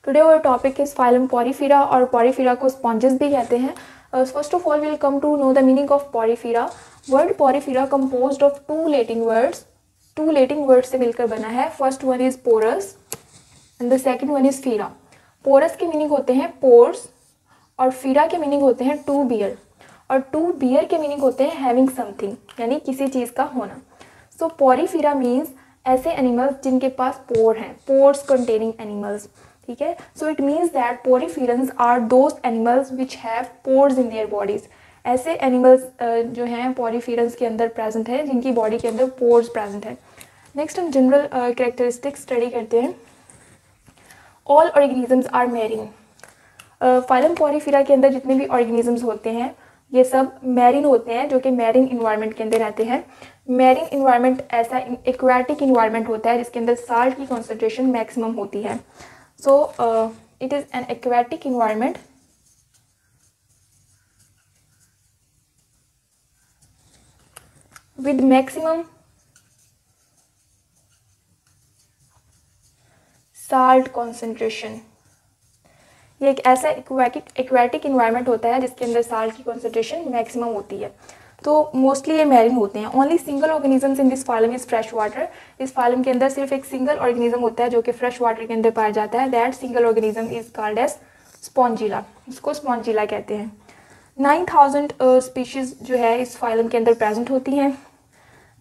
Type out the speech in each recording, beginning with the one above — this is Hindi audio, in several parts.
Today our topic is phylum Porifera और पोरीफेरा को स्पॉन्जेस भी कहते हैं. First of all will come to know the meaning of Porifera. Word Porifera composed of two Latin words से मिलकर बना है. First one is porus and the second one is fera. Porus के मीनिंग होते हैं पोर्स और फीरा के मीनिंग होते हैं टू बियर और टू बियर के मीनिंग होते हैं हैविंग समथिंग यानी किसी चीज़ का होना. सो पोरीफेरा मीन्स ऐसे एनिमल्स जिनके पास पोर हैं, पोर्स कंटेनिंग एनिमल्स. ठीक है. So it means that poriferans are those animals which have pores in their bodies. ऐसे एनिमल्स जो हैं पोरीफेरंस के अंदर प्रेजेंट है जिनकी बॉडी के अंदर पोर्स प्रेजेंट है. नेक्स्ट हम जनरल कैरेक्टरिस्टिक्स स्टडी करते हैं. All organisms are marine. Phylum Porifera के अंदर जितने भी ऑर्गेनिजम्स होते हैं ये सब मैरीन होते हैं, जो कि मैरीन इन्वायरमेंट के अंदर रहते हैं. मैरीन इन्वायरमेंट ऐसा एक्वाटिक इन्वायरमेंट होता है जिसके अंदर साल्ट की कॉन्सेंट्रेशन मैक्सिमम होती है. So it is an aquatic environment with maximum salt concentration. ये एक ऐसा एक्वाटिक इन्वायरमेंट होता है जिसके अंदर साल्ट की कॉन्सेंट्रेशन मैक्सिमम होती है. तो मोस्टली ये मैरीन होते हैं. Only single organisms in this phylum is fresh water. इस फाइलम के अंदर सिर्फ एक सिंगल ऑर्गेनिज्म होता है जो कि फ्रेश वाटर के अंदर पाया जाता है. That single organism is called as Spongilla. इसको स्पॉन्जिला कहते हैं. 9000 स्पीशीज जो है इस फाइलम के अंदर प्रेजेंट होती हैं.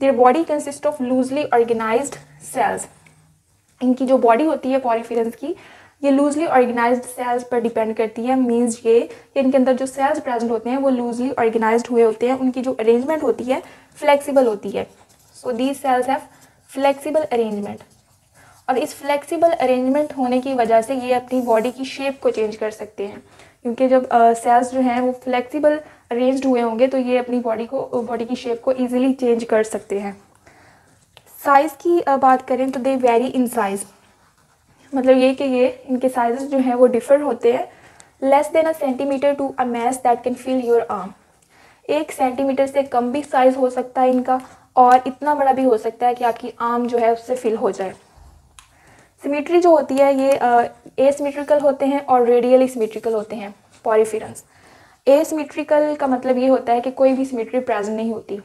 Their body consist of loosely organized cells. इनकी जो बॉडी होती है पोरीफेरंस की ये लूजली ऑर्गेनाइज्ड सेल्स पर डिपेंड करती है. मींस ये इनके अंदर जो सेल्स प्रेजेंट होते हैं वो लूजली ऑर्गेनाइज्ड हुए होते हैं. उनकी जो अरेंजमेंट होती है फ्लेक्सिबल होती है. So these cells have flexible arrangement. और इस फ्लेक्सिबल अरेंजमेंट होने की वजह से ये अपनी बॉडी की शेप को चेंज कर सकते हैं. क्योंकि जब सेल्स जो हैं वो फ्लेक्सिबल अरेंज्ड हुए होंगे तो ये अपनी बॉडी की शेप को ईजिली चेंज कर सकते हैं. साइज़ की बात करें तो दे वेरी इन साइज़. मतलब ये कि ये इनके साइजेस जो हैं वो डिफर होते हैं. Less than a centimetre to a mass that can fill your arm. 1 centimetre से कम भी साइज़ हो सकता है इनका और इतना बड़ा भी हो सकता है कि आपकी आर्म जो है उससे फिल हो जाए. सिमेट्री जो होती है ये एसिमेट्रिकल होते हैं और रेडियली सिमेट्रिकल होते हैं पोरीफेरंस. एसिमेट्रिकल का मतलब ये होता है कि कोई भी सिमेट्री प्रेजेंट नहीं होती.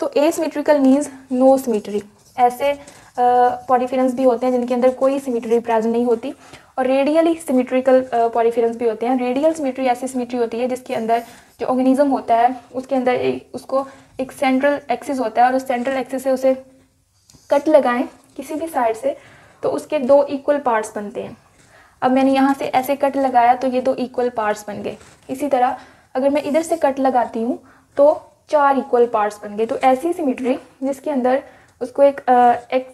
तो एसिमेट्रिकल मीन्स नो सिमेट्री. ऐसे पोरीफेरंस भी होते हैं जिनके अंदर कोई सिमेट्री प्रेजेंट नहीं होती. और रेडियली सिमेट्रिकल पोरीफेरंस भी होते हैं. रेडियल सिमेट्री ऐसी सिमेट्री होती है जिसके अंदर जो ऑर्गेनिज्म होता है उसके अंदर उसको एक सेंट्रल एक्सिस होता है और उस सेंट्रल एक्सिस से उसे कट लगाएं किसी भी साइड से तो उसके 2 इक्वल पार्ट्स बनते हैं. अब मैंने यहाँ से ऐसे कट लगाया तो ये 2 इक्वल पार्ट्स बन गए. इसी तरह अगर मैं इधर से कट लगाती हूँ तो 4 इक्वल पार्ट्स बन गए. तो ऐसी सिमेट्री जिसके अंदर उसको एक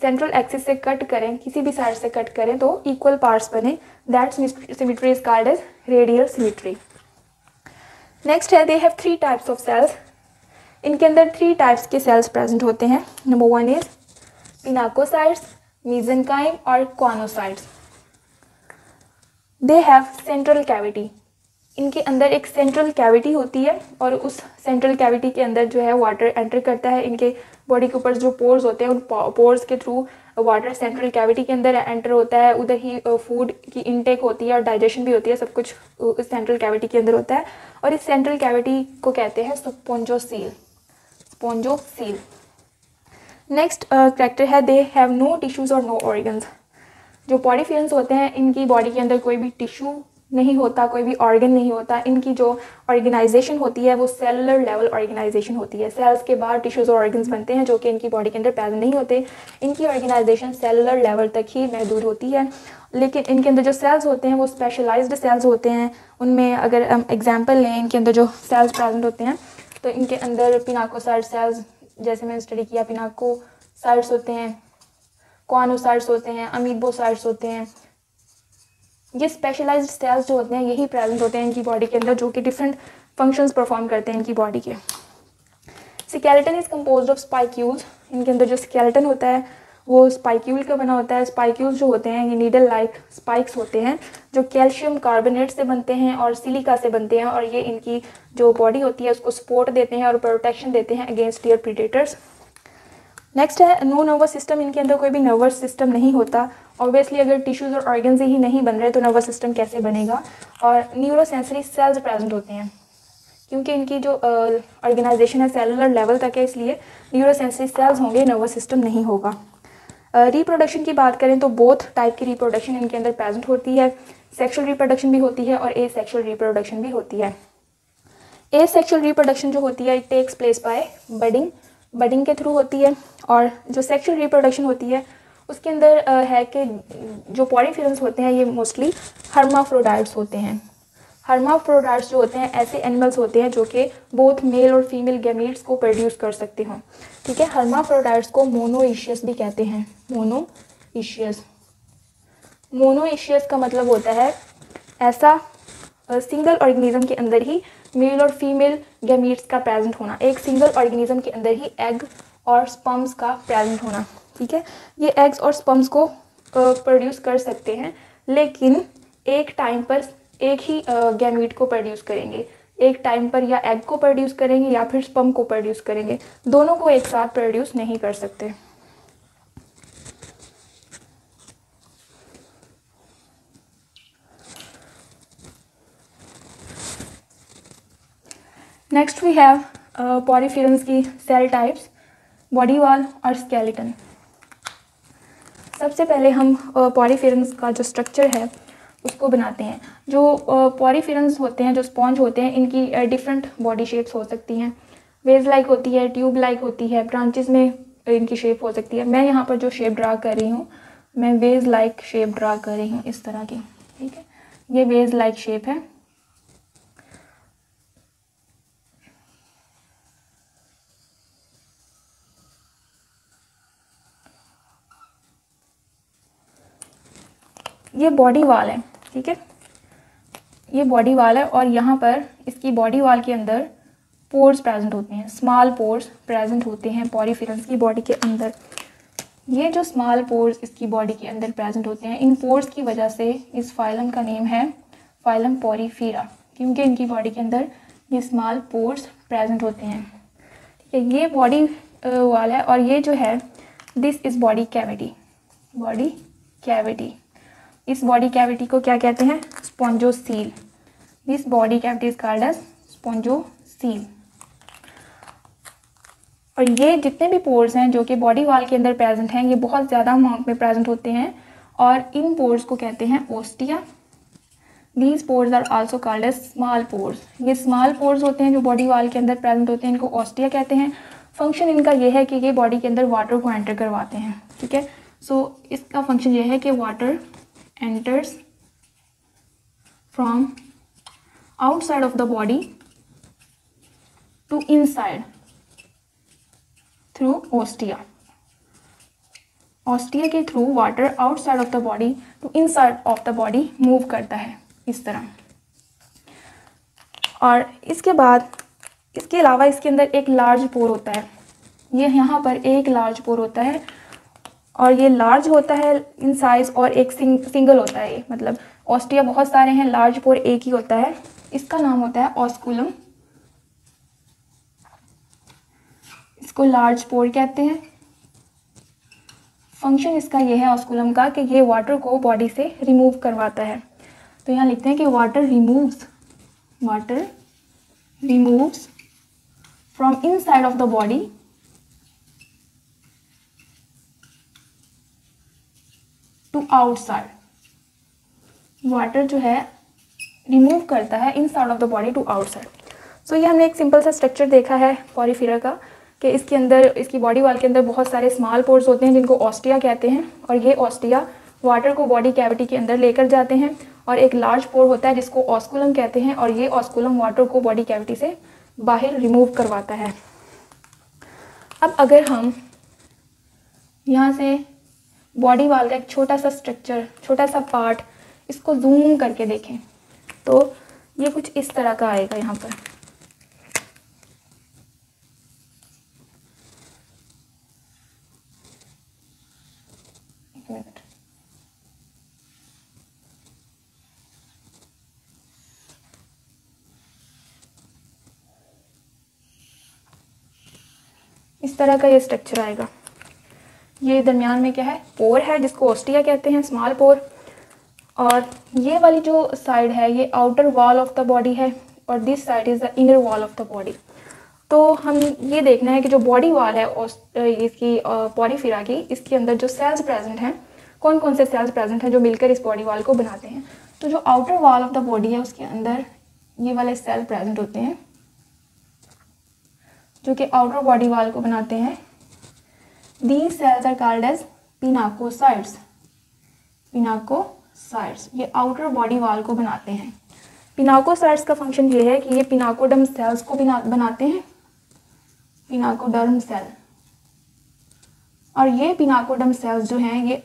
सेंट्रल एक्सिस से कट करें, किसी भी साइड से कट करें तो इक्वल पार्ट्स बने. That symmetry is called as radial symmetry. Next है they have 3 types of cells. इनके अंदर 3 टाइप्स के सेल्स प्रेजेंट होते हैं. नंबर 1 इज पिनाकोसाइट्स, मेसेनकाइम और choanocytes. They have central cavity. इनके अंदर एक सेंट्रल कैविटी होती है और उस सेंट्रल कैविटी के अंदर जो है वाटर एंटर करता है. इनके बॉडी के ऊपर जो पोर्स होते हैं उन पोर्स के थ्रू वाटर सेंट्रल कैविटी के अंदर एंटर होता है. उधर ही फूड की इनटेक होती है और डाइजेशन भी होती है. सब कुछ इस सेंट्रल कैविटी के अंदर होता है और इस सेंट्रल कैविटी को कहते हैं स्पोंजोसील. नेक्स्ट कैरेक्टर है दे हैव नो टिश्यूज़ और नो ऑर्गन्स. जो पोरीफेरंस होते हैं इनकी बॉडी के अंदर कोई भी टिश्यू नहीं होता, कोई भी ऑर्गन नहीं होता. इनकी जो ऑर्गेनाइजेशन होती है वो सेलुलर लेवल ऑर्गेनाइजेशन होती है. सेल्स के बाद टिश्यूज़ और ऑर्गन्स बनते हैं जो कि इनकी बॉडी के अंदर प्रेजेंट नहीं होते. इनकी ऑर्गेनाइजेशन सेलुलर लेवल तक ही महदूद होती है. लेकिन इनके अंदर जो सेल्स होते हैं वो स्पेशलाइज्ड सेल्स होते हैं. उनमें अगर हम एग्जांपल लें इनके अंदर जो सेल्स प्रेजेंट होते हैं तो इनके अंदर पिनाकोसाइट सेल्स, जैसे मैंने स्टडी किया, पिनाकोसाइट्स होते हैं, कॉनोसाइट्स होते हैं, अमीबोसाइट्स होते हैं. ये स्पेशलाइज्ड सेल्स जो होते हैं यही प्रेजेंट होते हैं इनकी बॉडी के अंदर जो कि डिफरेंट फंक्शंस परफॉर्म करते हैं इनकी बॉडी के. Skeleton is composed of spicules. इनके अंदर जो स्केलेटन होता है वो स्पाइक्यूल का बना होता है. स्पाइक्यूल्स जो होते हैं ये नीडल लाइक स्पाइक्स होते हैं जो कैल्शियम कार्बोनेट से बनते हैं और सिलिका से बनते हैं और ये इनकी जो बॉडी होती है उसको सपोर्ट देते हैं और प्रोटेक्शन देते हैं अगेंस्ट डियर प्रीडेटर्स. नेक्स्ट है नो नर्वस सिस्टम. इनके अंदर कोई भी नर्वस सिस्टम नहीं होता ऑब्वियसली अगर टिश्यूज़ और ऑर्गन्स ही नहीं बन रहे तो नर्वस सिस्टम कैसे बनेगा। और न्यूरोसेंसरी सेल्स प्रेजेंट होते हैं, क्योंकि इनकी जो ऑर्गेनाइजेशन है सेलुलर लेवल तक है, इसलिए न्यूरोसेंसरी सेल्स होंगे, नर्वस सिस्टम नहीं होगा। रिप्रोडक्शन की बात करें तो बोथ टाइप की रिप्रोडक्शन इनके अंदर प्रेजेंट होती है। सेक्सुअल रिप्रोडक्शन भी होती है और एसेक्सुअल रिप्रोडक्शन भी होती है। एसेक्सुअल रिप्रोडक्शन जो होती है it takes place by budding के थ्रू होती है। और जो सेक्सुअल रिप्रोडक्शन होती है उसके अंदर है कि जो पॉलीफिलम्स होते हैं ये मोस्टली हर्माफ्रोडाइट्स होते हैं। हर्माफ्रोडाइट्स जो होते हैं ऐसे एनिमल्स होते हैं जो कि बोथ मेल और फीमेल गैमीट्स को प्रोड्यूस कर सकते हों। ठीक है, हर्माफ्रोडाइट्स को मोनोइशियस भी कहते हैं। मोनोइशियस का मतलब होता है ऐसा सिंगल ऑर्गेनिज्म के अंदर ही मेल और फीमेल गैमीट्स का प्रेजेंट होना, एक सिंगल ऑर्गेनिज्म के अंदर ही एग और स्पर्म्स का प्रेजेंट होना। ठीक है, ये एग्स और स्पर्म्स को प्रोड्यूस कर सकते हैं, लेकिन एक टाइम पर एक ही गैमीट को प्रोड्यूस करेंगे। एक टाइम पर या एग को प्रोड्यूस करेंगे या फिर स्पर्म को प्रोड्यूस करेंगे, दोनों को एक साथ प्रोड्यूस नहीं कर सकते। नेक्स्ट वी हैव पॉलीफिलम्स की सेल टाइप्स, बॉडी वॉल और स्केलेटन। सबसे पहले हम पॉलीफिलम्स का जो स्ट्रक्चर है उसको बनाते हैं। जो पॉलीफिलम्स होते हैं, जो स्पॉन्ज होते हैं, इनकी डिफरेंट बॉडी शेप्स हो सकती हैं। वेज लाइक होती है, ट्यूब लाइक होती है, ब्रांचेस में इनकी शेप हो सकती है। मैं यहाँ पर जो शेप ड्रा कर रही हूँ, मैं वेज लाइक शेप ड्रा कर रही हूँ इस तरह की। ठीक है, ये वेज लाइक शेप है। ये बॉडी वाल है। ठीक है, ये बॉडी वाल है और यहाँ पर इसकी बॉडी वाल के अंदर पोर्स प्रेजेंट होते हैं, स्मॉल पोर्स प्रेजेंट होते हैं पॉलीफिलम्स की बॉडी के अंदर। ये जो स्मॉल पोर्स इसकी बॉडी के अंदर प्रेजेंट होते हैं, इन पोर्स की वजह से इस फाइलम का नेम है फाइलम पोरीफेरा, क्योंकि इनकी बॉडी के अंदर ये स्मॉल पोर्स प्रेजेंट होते हैं। ठीक है, ये बॉडी वाल है और ये जो है दिस इज बॉडी कैविटी। इस बॉडी कैविटी को क्या कहते हैं? Spongocoel. This body cavity is called as spongocoel. और ये जितने भी पोर्स हैं जो कि बॉडी वाल के अंदर प्रेजेंट हैं, ये बहुत ज़्यादा अमाउंट में प्रेजेंट होते हैं और इन पोर्स को कहते हैं ostia. These pores are also called as small pores. ये स्मॉल पोर्स होते हैं जो बॉडी वाल के अंदर प्रेजेंट होते हैं, इनको ओस्टिया कहते हैं। फंक्शन इनका ये है कि ये बॉडी के अंदर वाटर को एंटर करवाते हैं। ठीक है, सो इसका फंक्शन ये है कि water enters from outside of the body to inside through ostia. Ostia के through water outside of the body to inside of the body move करता है इस तरह। और इसके बाद इसके अलावा इसके अंदर एक लार्ज पोर होता है। ये यहाँ पर एक लार्ज पोर होता है और ये लार्ज होता है इन साइज और एक सिंगल होता है। ये मतलब ऑस्टिया बहुत सारे हैं, लार्ज पोर एक ही होता है। इसका नाम होता है ऑस्कुलम। इसको लार्ज पोर कहते हैं। फंक्शन इसका ये है ऑस्कुलम का कि ये वाटर को बॉडी से रिमूव करवाता है। तो यहाँ लिखते हैं कि water removes from inside of the body to outside. Water जो है रिमूव करता है inside of the body to outside. So ये हमने एक सिंपल सा स्ट्रक्चर देखा है पोरीफेरा का कि इसके अंदर इसकी बॉडी वाल के अंदर बहुत सारे स्मॉल पोर्स होते हैं जिनको ऑस्टिया कहते हैं और ये ऑस्टिया वाटर को बॉडी कैविटी के अंदर लेकर जाते हैं। और एक लार्ज पोर होता है जिसको ऑस्कुलम कहते हैं और ये ऑस्कुलम वाटर को बॉडी कैविटी से बाहर रिमूव करवाता है। अब अगर हम यहाँ से बॉडी वाल का एक छोटा सा स्ट्रक्चर, छोटा सा पार्ट, इसको जूम करके देखें तो ये कुछ इस तरह का आएगा। यहाँ पर एक मिनट, इस तरह का ये स्ट्रक्चर आएगा। ये दरमियान में क्या है, पोर है जिसको ओस्टिया कहते हैं, स्मॉल पोर। और ये वाली जो साइड है ये outer wall of the body है और this side is the inner wall of the body. तो हम ये देखना है कि जो बॉडी वॉल है इसकी पॉरीफेरा की, इसके अंदर जो सेल्स प्रेजेंट हैं, कौन कौन से सेल्स प्रेजेंट हैं जो मिलकर इस बॉडी वॉल को बनाते हैं। तो जो outer wall of the body है उसके अंदर ये वाले सेल प्रेजेंट होते हैं जो कि आउटर बॉडी वॉल को बनाते हैं। These cells are called as pinacocytes. Pinacocytes ये आउटर बॉडी वॉल को बनाते हैं। पिनाकोसाइट्स का फंक्शन ये है कि ये पिनाकोडर्म सेल्स को बनाते हैं, पिनाकोडर्म सेल। और ये पिनाकोडर्म सेल्स जो हैं ये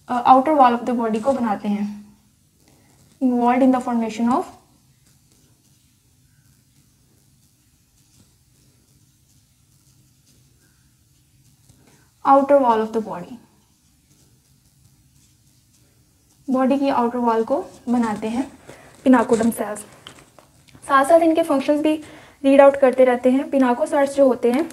outer wall of the body को बनाते हैं, involve in the formation of outer wall of the body. Body की आउटर वॉल को बनाते हैं पिनाकोडर्म सेल्स। साथ साथ इनके फंक्शंस भी रीड आउट करते रहते हैं। पिनाकोसाइट्स जो होते हैं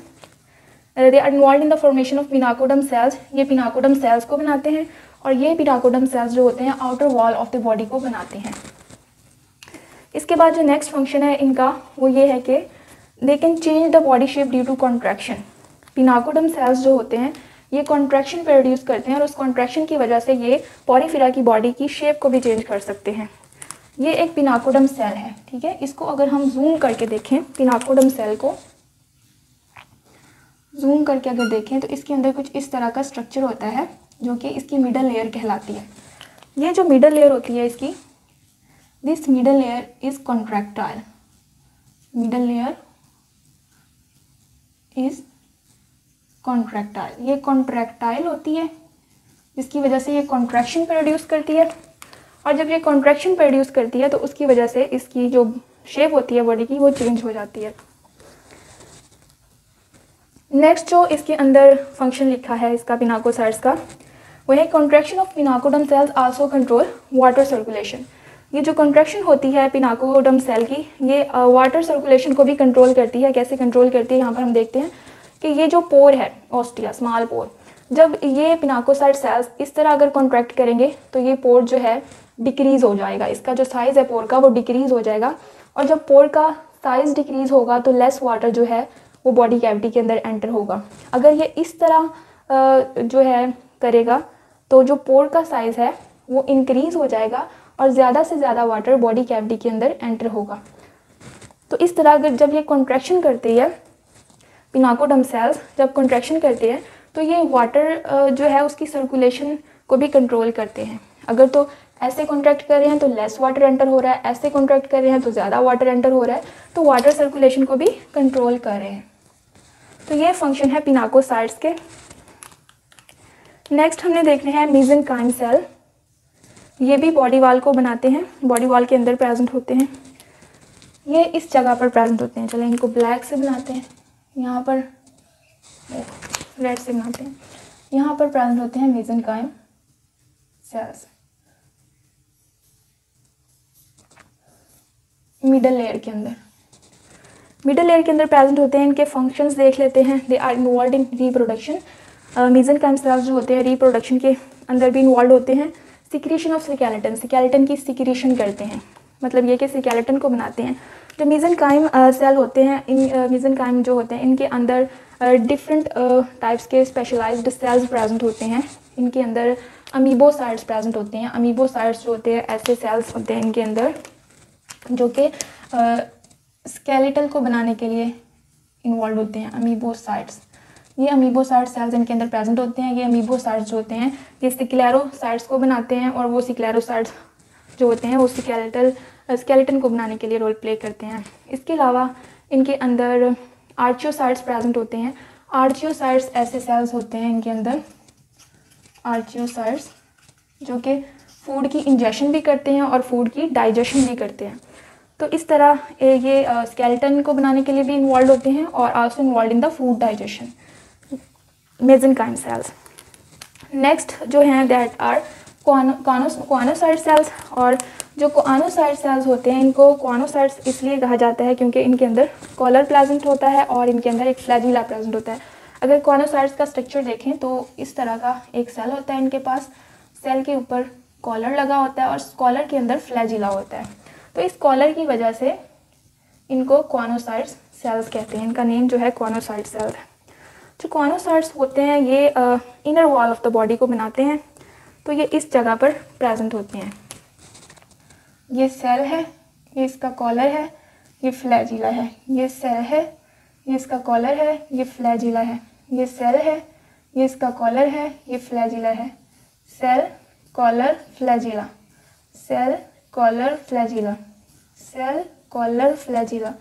they are involve in the formation of pinacoderm cells. ये पिनाकोडर्म सेल्स को बनाते हैं और ये पिनाकोडर्म सेल्स जो होते हैं outer wall of the body को बनाते हैं। इसके बाद जो नेक्स्ट फंक्शन है इनका वो ये है कि they can change the body shape due to contraction. Pinacoderm cells जो होते हैं ये कॉन्ट्रैक्शन प्रोड्यूस करते हैं और उस कॉन्ट्रैक्शन की वजह से ये पॉरीफेरा की बॉडी की शेप को भी चेंज कर सकते हैं। ये एक पिनाकोडर्म सेल है, ठीक है। इसको अगर हम जूम करके देखें, पिनाकोडर्म सेल को जूम करके अगर देखें तो इसके अंदर कुछ इस तरह का स्ट्रक्चर होता है जो कि इसकी मिडल लेयर कहलाती है। ये जो मिडल लेयर होती है इसकी, this middle layer is contractile. Middle layer is contractile. ये कॉन्ट्रैक्टाइल होती है जिसकी वजह से ये कॉन्ट्रैक्शन प्रोड्यूस करती है और जब ये कॉन्ट्रैक्शन प्रोड्यूस करती है तो उसकी वजह से इसकी जो शेप होती है बॉडी की वो चेंज हो जाती है। नेक्स्ट जो इसके अंदर फंक्शन लिखा है इसका पिनाकोसाइट्स का वो है contraction of pinacoderm sales also control water circulation. ये जो कॉन्ट्रैक्शन होती है पिनाकोडर्म सेल की ये वाटर सर्कुलेशन को भी कंट्रोल करती है। कैसे कंट्रोल करती है, यहाँ पर हम देखते हैं कि ये जो पोर है ओस्टिया, स्मॉल पोर, जब ये पिनाकोसाइट सेल्स इस तरह अगर कॉन्ट्रैक्ट करेंगे तो ये पोर जो है डिक्रीज़ हो जाएगा। इसका जो साइज़ है पोर का वो डिक्रीज़ हो जाएगा और जब पोर का साइज़ डिक्रीज़ होगा तो लेस वाटर जो है वो बॉडी कैविटी के अंदर एंटर होगा। अगर ये इस तरह जो है करेगा तो जो पोर का साइज़ है वो इंक्रीज़ हो जाएगा और ज़्यादा से ज़्यादा वाटर बॉडी कैविटी के अंदर एंटर होगा। तो इस तरह अगर जब ये कॉन्ट्रैक्शन करती है पिनाकोडर्म सेल्स, जब कॉन्ट्रैक्शन करती है तो ये वाटर जो है उसकी सर्कुलेशन को भी कंट्रोल करते हैं। अगर तो ऐसे कॉन्ट्रैक्ट कर रहे हैं तो लेस वाटर एंटर हो रहा है, ऐसे कॉन्ट्रैक्ट कर रहे हैं तो ज़्यादा वाटर एंटर हो रहा है, तो वाटर सर्कुलेशन को भी कंट्रोल कर रहे हैं। तो ये फंक्शन है पिनाकोसाइट्स के। नेक्स्ट हमने देखने हैं मेसेनकाइम सेल। ये भी बॉडी वॉल को बनाते हैं, बॉडी वॉल के अंदर प्रेजेंट होते हैं। ये इस जगह पर प्रेजेंट होते हैं। चलें इनको ब्लैक से बनाते हैं, यहाँ पर रेड से बनाते हैं। यहाँ पर प्रेजेंट होते हैं मेसेनकाइम सेल्स मिडल लेयर के अंदर। मिडल लेयर के अंदर प्रेजेंट होते हैं। इनके फंक्शंस देख लेते हैं। They are involve in reproduction. Mesenchyme cells जो होते हैं रिप्रोडक्शन के अंदर भी इन्वॉल्व होते हैं। सिक्रीशन ऑफ स्केलेटन, स्केलेटन की सिक्रीशन करते हैं, मतलब ये कि स्केलेटन को बनाते हैं। जो मेसेनकाइम सेल होते हैं, इन मेसेनकाइम जो होते हैं इनके अंदर डिफरेंट टाइप्स के स्पेशलाइज्ड सेल्स प्रेजेंट होते हैं। इनके अंदर अमीबोसाइट्स प्रेजेंट होते हैं। अमीबोसाइट्स जो होते हैं ऐसे सेल्स होते हैं इनके अंदर जो कि स्केलेटल को बनाने के लिए इन्वॉल्व होते हैं, अमीबोसाइट्स। ये अमीबोसाइट सेल्स इनके अंदर प्रेजेंट होते हैं। ये अमीबोसाइट्स जो होते हैं ये स्क्लेरोसाइट्स को बनाते हैं और वो स्क्लेरोसाइट्स जो होते हैं वो स्केलेटन को बनाने के लिए रोल प्ले करते हैं। इसके अलावा इनके अंदर आर्चियोसाइट्स प्रेजेंट होते हैं। आर्चियोसाइट्स ऐसे सेल्स होते हैं इनके अंदर, आर्चियोसाइट्स जो कि फूड की इंजेक्शन भी करते हैं और फूड की डाइजेशन भी करते हैं। तो इस तरह ये स्केलेटन को बनाने के लिए भी इन्वॉल्व होते हैं और also involve in the food digestion, mesenchyme cells. Next जो हैं दैट आर कोआनोसाइट सेल्स। और जो कोआनोसाइट सेल्स होते हैं इनको कोआनोसाइट्स इसलिए कहा जाता है क्योंकि इनके अंदर कॉलर प्रेजेंट होता है और इनके अंदर एक फ्लैजिला प्रेजेंट होता है। अगर कॉनोसाइट्स का स्ट्रक्चर देखें तो इस तरह का एक सेल होता है इनके पास। सेल के ऊपर कॉलर लगा होता है और कॉलर के अंदर फ्लैजिला होता है। तो इस कॉलर की वजह से इनको कॉनोसाइट्स सेल्स कहते हैं। इनका नेम जो है कॉनोसाइट सेल है। जो कॉनोसाइट्स होते हैं ये inner wall of the body को बनाते हैं। तो ये इस जगह पर प्रेजेंट होते हैं। ये सेल है, ये इसका कॉलर है, ये फ्लैजिला है। ये सेल है, ये इसका कॉलर है, ये फ्लैजिला है। ये सेल है, ये इसका कॉलर है, ये फ्लैजिला है। Cell, collar, flagella, cell, collar, flagella, cell, collar, flagella,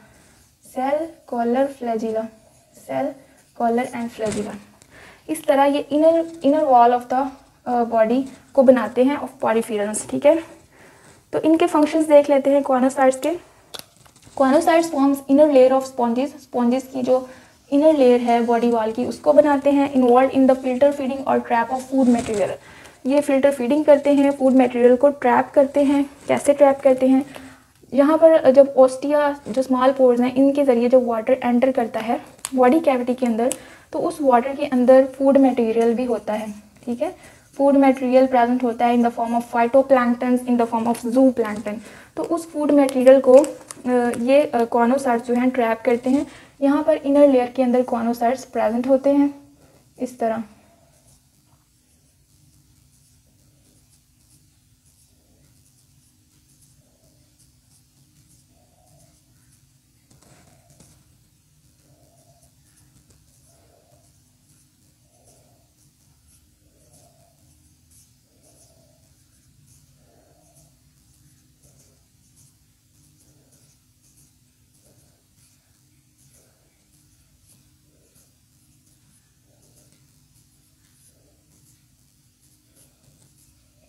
cell, collar, flagella, cell, collar and flagella. इस तरह ये inner wall of the body को बनाते हैं ऑफ पॉरीफेरल्स। ठीक है, तो इनके फंक्शंस देख लेते हैं कॉनोसाइट्स के। Choanocytes forms inner layer of sponges. Sponges की जो इनर लेयर है बॉडी वॉल की उसको बनाते हैं। Involve in the filter feeding और ट्रैप ऑफ फूड मटेरियल। ये फिल्टर फीडिंग करते हैं, फूड मटेरियल को ट्रैप करते हैं। कैसे ट्रैप करते हैं? यहाँ पर जब ओस्टिया जो स्मॉल पोर्स हैं इनके ज़रिए जब वाटर एंटर करता है बॉडी कैविटी के अंदर, तो उस वाटर के अंदर फूड मटेरियल भी होता है। ठीक है, फूड मटेरियल प्रेजेंट होता है in the form of phytoplankton, in the form of जू प्लैंक्टन। तो उस फूड मटेरियल को ये कॉनोसाइट्स जो हैं ट्रैप करते हैं। यहाँ पर इनर लेयर के अंदर कॉनोसाइट्स प्रेजेंट होते हैं इस तरह।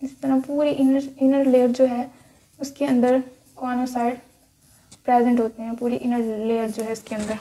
इस तरह पूरी इनर लेयर जो है उसके अंदर कॉनोसाइट प्रेजेंट होते हैं, पूरी इनर लेयर जो है इसके अंदर।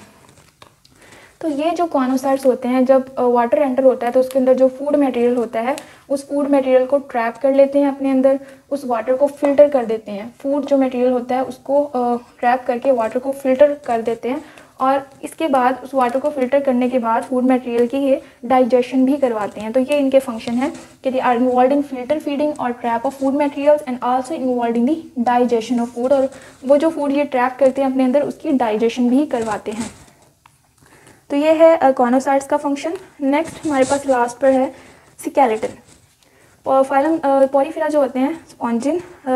तो ये जो कॉनोसाइट्स होते हैं जब वाटर एंटर होता है तो उसके अंदर जो फूड मटेरियल होता है उस फूड मटेरियल को ट्रैप कर लेते हैं अपने अंदर, उस वाटर को फिल्टर कर देते हैं। फूड जो मटेरियल होता है उसको ट्रैप करके वाटर को फिल्टर कर देते हैं और इसके बाद उस वाटर को फिल्टर करने के बाद फूड मटेरियल की ये डाइजेशन भी करवाते हैं। तो ये इनके फंक्शन है कि they are involve in filter feeding और trap of food materials and also involve in the digestion of food. और वो जो फूड ये ट्रैप करते हैं अपने अंदर उसकी डाइजेशन भी करवाते हैं। तो ये है कॉनोसाइट्स का फंक्शन। नेक्स्ट हमारे पास लास्ट पर है स्केलेटन। फाइलम पॉलीफेरा जो होते हैं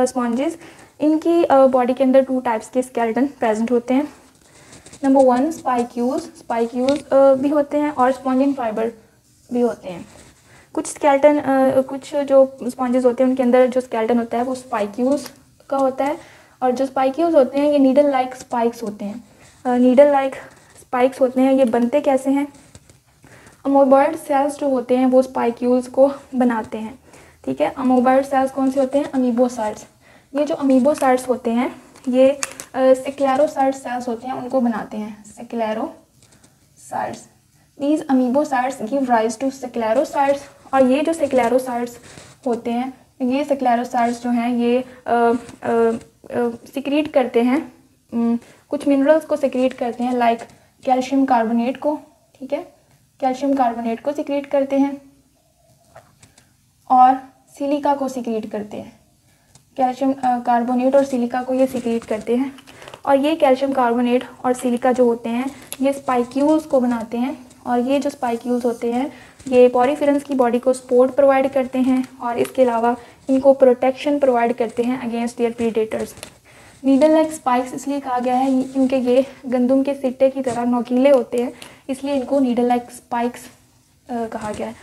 स्पॉन्जेस, इनकी बॉडी के अंदर 2 टाइप्स के स्केलेटन प्रेजेंट होते हैं। नंबर 1 स्पाइक्यूल्स भी होते हैं और स्पॉन्जिन फाइबर भी होते हैं। कुछ स्केलेटन कुछ जो स्पॉन्जेस होते हैं उनके अंदर जो स्केलेटन होता है वो स्पाइक्यूल्स का होता है और जो स्पाइक्यूल्स होते हैं ये नीडल लाइक स्पाइक्स होते हैं। नीडल लाइक स्पाइक्स होते हैं। ये बनते कैसे हैं? अमोबॉइड सेल्स जो होते हैं वो स्पाइक्यूल्स को बनाते हैं। ठीक है, अमोबॉइड सेल्स कौन से होते हैं? अमीबोसाइट्स। ये जो अमीबोसाइट्स होते हैं ये स्क्लेरोसाइट सेल्स होते हैं उनको बनाते हैं, sclerocytes. These amoebocytes give rise to sclerocytes. और ये जो स्क्लेरोसाइट्स होते हैं ये स्क्लेरोसाइट्स जो हैं ये सिक्रीट करते हैं कुछ मिनरल्स को सिक्रीट करते हैं लाइक कैल्शियम कार्बोनेट को। ठीक है, कैल्शियम कार्बोनेट को सिक्रीट करते हैं और सिलिका को सिक्रीट करते हैं। कैल्शियम कार्बोनेट और सिलिका को ये सिक्रीट करते हैं और ये कैल्शियम कार्बोनेट और सिलिका जो होते हैं ये स्पाइक्यूल्स को बनाते हैं। और ये जो स्पाइक्यूल्स होते हैं ये पॉरीफेरल्स की बॉडी को सपोर्ट प्रोवाइड करते हैं और इसके अलावा इनको प्रोटेक्शन प्रोवाइड करते हैं against their predators. Needle like spikes इसलिए कहा गया है क्योंकि ये गंदम के सिट्टे की तरह नोकीले होते हैं, इसलिए इनको नीडल लाइक स्पाइक्स कहा गया है।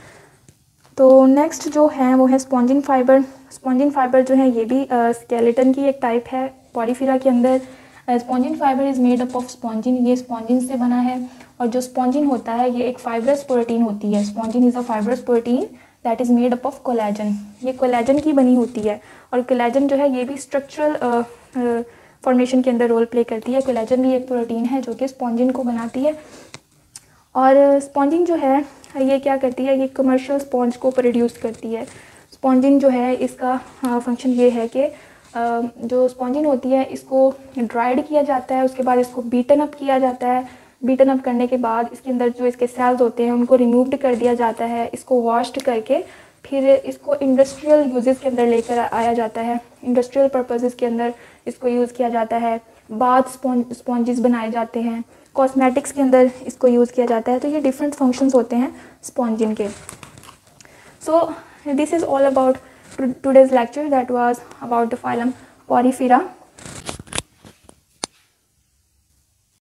तो नेक्स्ट जो है वो है स्पॉन्जिन फाइबर। स्पॉन्जिन फाइबर जो है ये भी स्केलेटन की एक टाइप है पॉलीफेरा के अंदर। Spongin fibre is made up of spongin. ये स्पॉन्जिन से बना है और जो स्पॉन्जिन होता है ये एक फाइब्रस प्रोटीन होती है। Spongin is a fibrous protein that is made up of collagen. ये कोलेजन की बनी होती है और कोलेजन जो है ये भी स्ट्रक्चरल फॉर्मेशन के अंदर रोल प्ले करती है। कोलेजन भी एक प्रोटीन है जो कि स्पॉन्जिन को बनाती है। और स्पॉन्जिन जो है ये क्या करती है, ये कमर्शियल स्पॉन्ज को प्रोड्यूस करती है। स्पॉन्जिन जो है इसका फंक्शन ये है कि जो स्पॉन्जिन होती है इसको ड्राइड किया जाता है, उसके बाद इसको बीटन अप किया जाता है, बीटन अप करने के बाद इसके अंदर जो इसके सेल्स होते हैं उनको रिमूव्ड कर दिया जाता है, इसको वॉश्ड करके फिर इसको इंडस्ट्रियल यूजेस के अंदर लेकर आया जाता है। इंडस्ट्रियल पर्पसेस के अंदर इसको यूज़ किया जाता है। बाथ स्पॉन्जेस बनाए जाते हैं, कॉस्मेटिक्स के अंदर इसको यूज़ किया जाता है। तो ये डिफरेंट फंक्शंस होते हैं स्पॉन्जिन के। So this is all about today's lecture, that was about the phylum Porifera.